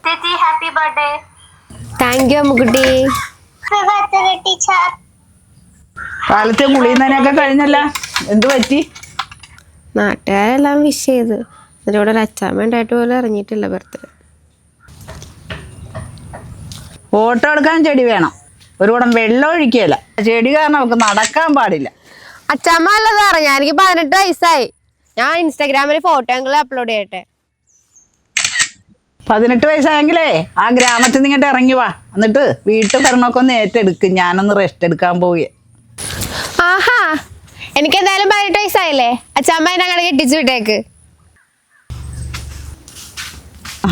ചേച്ചി happy birthday. Thank you Ammukutty. Teacher കാലത്തെ കുളിയുന്നതിനൊക്കെ കഴിഞ്ഞല്ല, എന്തു പറ്റി? നാട്ടുകാരെല്ലാം വിഷ് ചെയ്ത്, അതിലൂടെ ഒരു അച്ചാമ്മ ഉണ്ടായിട്ട് പോലും അറിഞ്ഞിട്ടില്ല ബർത്ത്ഡേ. ഫോട്ടോ എടുക്കാൻ ചെടി വേണം, ഒരു കുടം വെള്ളം ഒഴിക്കുകയില്ല. ചെടി കാരണം നമുക്ക് നടക്കാൻ പാടില്ല. അച്ചാമ്മ അല്ലത് അറിഞ്ഞ, എനിക്ക് 18 വയസ്സായി. ഞാൻ ഇൻസ്റ്റാഗ്രാമിൽ ഫോട്ടോ എങ്കിലും അപ്ലോഡ് ചെയ്യട്ടെ. 18 വയസ്സായെങ്കിലേ ആ ഗ്രാമത്തിൽ നിന്ന് ഇങ്ങോട്ട് ഇറങ്ങി വാ, എന്നിട്ട് വീട്ടു ഭരണമൊക്കെ ഒന്ന് ഏറ്റെടുക്കും. ഞാനൊന്ന് റെസ്റ്റ് എടുക്കാൻ പോവുക. ആഹാ, എനിക്ക് എന്തായാലും 18 വയസ്സായില്ലേ, അച്ചാമ്മ എന്നെ അങ്ങനെ കെട്ടിച്ചു വിട്ടേക്ക്.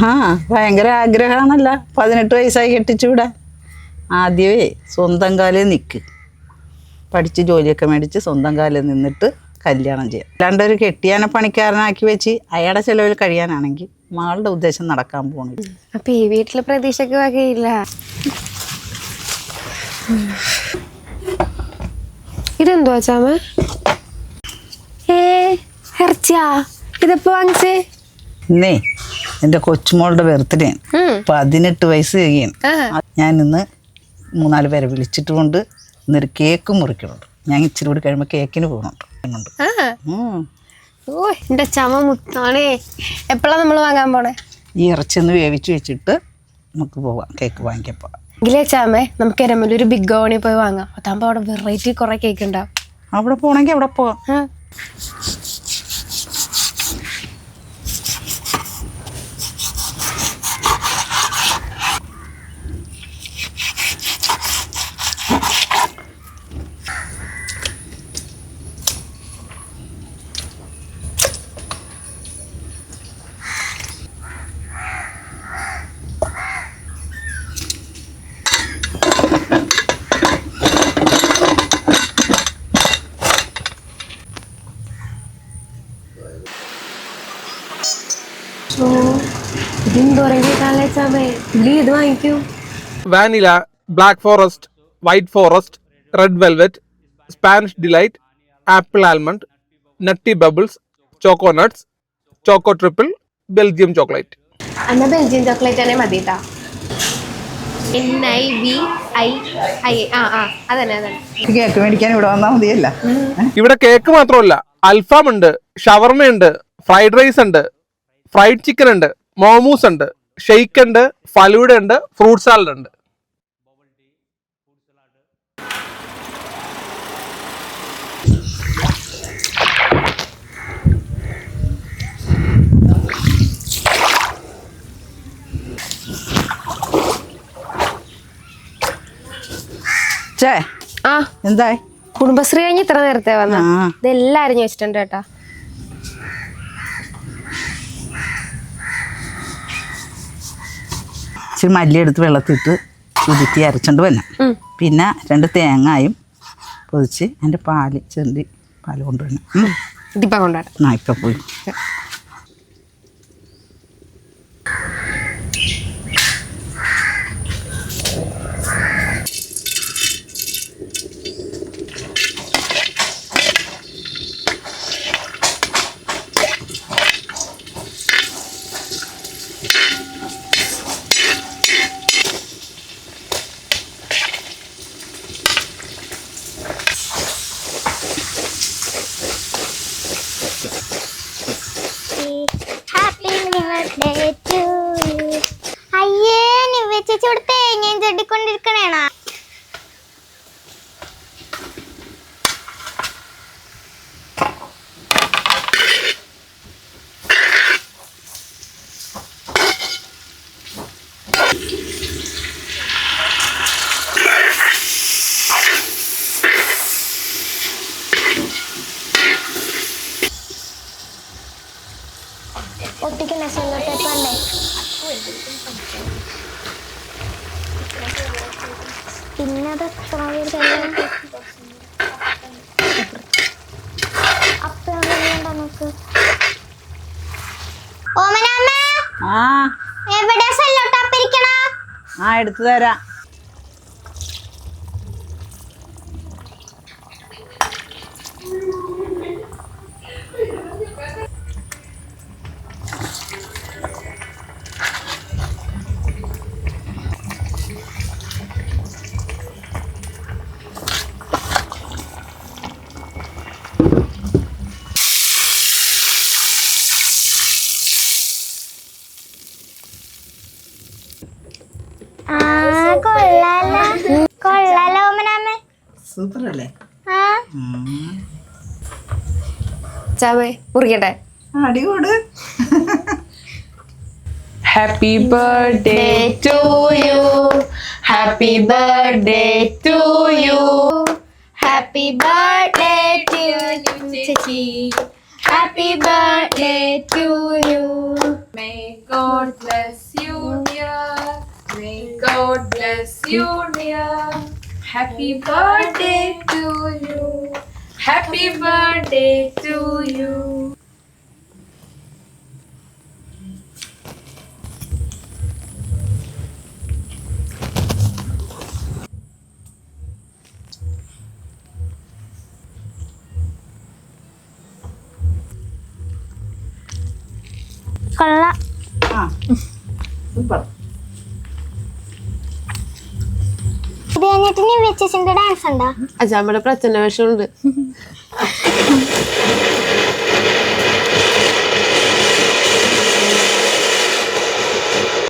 ആ ഭയങ്കര ആഗ്രഹമാണല്ല 18 വയസ്സായി കെട്ടിച്ചുവിടാൻ. ആദ്യമേ സ്വന്തം കാലിൽ നിൽക്ക്, പഠിച്ച് ജോലിയൊക്കെ മേടിച്ച് സ്വന്തം കാലിൽ നിന്നിട്ട് കല്യാണം ചെയ്യാം. അല്ലാണ്ട് ഒരു കെട്ടിയാനെ പണിക്കാരനാക്കി വെച്ച് അയാളുടെ ചിലവിൽ കഴിയാനാണെങ്കിൽ മകളുടെ ഉദ്ദേശം നടക്കാൻ പോകണില്ല. അപ്പൊ ഈ വീട്ടിലെ പ്രതീക്ഷക്ക് വകയില്ല. ഇതെന്തോ അച്ചാമ്മ? ഇറച്ചിയാ? ഇതെപ്പോ വാങ്ങിച്ചേ? ഇന്നേ എൻ്റെ കൊച്ചുമോളുടെ ബർത്ത്ഡേ 18 വയസ്സ് കഴിയാണ്. ഞാൻ ഇന്ന് 3-4 പേരെ വിളിച്ചിട്ട് കൊണ്ട് ഇന്നൊരു കേക്ക് മുറിക്കുന്നുണ്ട്. ഞാൻ ഇച്ചിരി കൂടി കഴിയുമ്പോൾ കേക്കിന് പോകുന്നുണ്ട്. ഓ എന്റെ അച്ചാമ്മ മുത്താണേ. എപ്പോഴാ നമ്മൾ വാങ്ങാൻ പോണേ? ഈ ഇറച്ചിന്ന് വേവിച്ച് വെച്ചിട്ട് നമുക്ക് പോവാം, കേക്ക് വാങ്ങിക്കാൻ പോവാം. എങ്കിലേ അച്ചാമ്മേ നമുക്ക് എരമല്ലൂർ ഒരു ബിഗ് ഓണി പോയി വാങ്ങാം. അതാകുമ്പോ അവിടെ വെറൈറ്റി കുറെ കേക്ക് ഉണ്ടാവും. അവിടെ പോണെങ്കിൽ അവിടെ പോവാം. ഇത് വാങ്ങിക്കൂ. Vanilla, black forest, white forest, red velvet, Spanish delight, apple almond, nutty bubbles, choco nuts, choco triple, Belgium chocolate. എന്നാ ബെൽജിയം ചോക്ലേറ്റ് തന്നെ മതി കേട്ടാ. അതന്നെ. കേക്ക് മേടിക്കാൻ ഇവിടെ വന്നാൽ മതിയല്ല. ഇവിടെ കേക്ക് മാത്രമല്ല, അൽഫാം ഉണ്ട്, ഷവർമ ഉണ്ട്, ഫ്രൈഡ് റൈസ് ഉണ്ട്, ഫ്രൈഡ് ചിക്കൻ ഉണ്ട്, മോമൂസ് ഉണ്ട്, ഷെയ്ക്ക് ഉണ്ട്, ഫലൂഡ ഉണ്ട്, ഫ്രൂട്ട് സാലഡ് ഉണ്ട്. എന്തായി? കുടുംബശ്രീ കഴിഞ്ഞ് ഇത്ര നേരത്തെ വന്ന ഇതെല്ലാം അരിഞ്ഞു വെച്ചിട്ടുണ്ട് കേട്ടാ. ഇച്ചിരി മല്ലി എടുത്ത് വെള്ളത്തിട്ട് കുതിർത്തി അരച്ചോണ്ട് വരണം. പിന്നെ 2 തേങ്ങായും പൊതിച്ച് അതിൻ്റെ പാല് ചെണ്ടി പാല് കൊണ്ടുവരണം. ഇതിപ്പം കൊണ്ടുവരാം. ഇപ്പം പോയി. അയ്യേ നിവേച്ചേച്ചി ഇവിടെ തേങ്ങയും ചെടിക്കൊണ്ടിരിക്കണേണാ. ഒട്ടിക്കണ സെല്ലോ ടേപ്പല്ലേ? പിന്നെ അത് എത്ര അപ്പ നമുക്ക് എവിടെ സെല്ലോ ടേപ്പ് ഇരിക്കണ? എടുത്തു തരാം. ആ കൊള്ളാലോ കൊള്ളാലോ ഓമനാമേ. സൂപ്പർ അല്ലേ? ആ ചാമേ മുറിക്കട്ടെ. അടികൂട്. Happy birthday to you. Happy birthday to you. Happy birthday to you, ചേച്ചി. Happy birthday to you. May God bless you, dear. May God bless you, dear. Happy birthday to you. Happy birthday to you. കൊള്ളാം. ആ super. ഇത് കഴിഞ്ഞിട്ട് നീ വെച്ചിന്റെ dance ഉണ്ടോ? അച്ഛാമ്മയുടെ പ്രച്ഛന്ന വേഷമുണ്ട്.